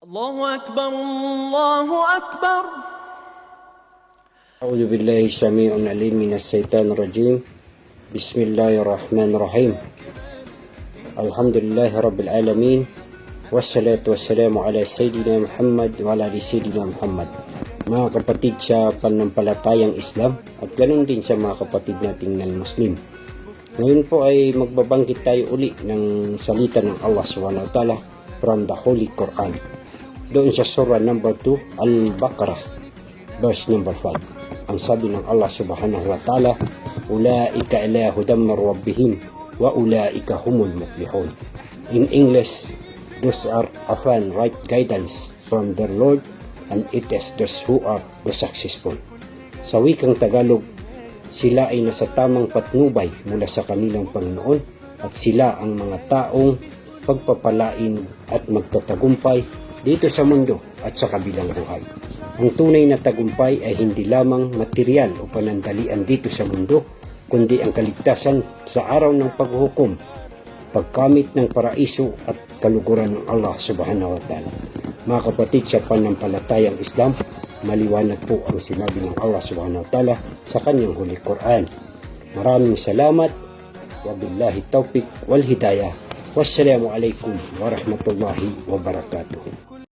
الله أكبر الله أكبر. أعوذ بالله السميع العليم من الشيطان الرجيم. بسم الله الرحمن الرحيم. الحمد لله رب العالمين والصلاة والسلام على Sayyidina Muhammad wa ala Sayyidina Muhammad. Mga kapatid sa panampalatayang Islam at ganoon din sa mga kapatid nating non-Muslim. Ngayon po ay magbabanggit tayo uli ng salita ng Allah subhanahu wa ta'ala from the Holy Quran. Doon sa surah number 2, Al-Baqarah, verse number 5. Ang sabi ng Allah subhanahu wa ta'ala, Ulaika ala hudam min rabbihim wa ulaika humul muflihun. In English, those are often right guidance from their Lord, and it is those who are the successful. Sa wikang Tagalog, sila ay nasa tamang patnubay mula sa kanilang Panginoon at sila ang mga taong pagpapalain at magtatagumpay dito sa mundo at sa kabilang buhay. Ang tunay na tagumpay ay hindi lamang material o panandalian dito sa mundo, kundi ang kaligtasan sa araw ng paghuhukom, pagkamit ng paraiso at kaluguran ng Allah subhanahu wa ta'ala. Mga kapatid sa panampalatayang Islam, maliwanag po ang sinabi ng Allah subhanahu wa ta'ala sa kanyang Holy Quran. Maraming salamat. Wabillahi taufiq wal hidayah. Wassalamu alaikum warahmatullahi wabarakatuh.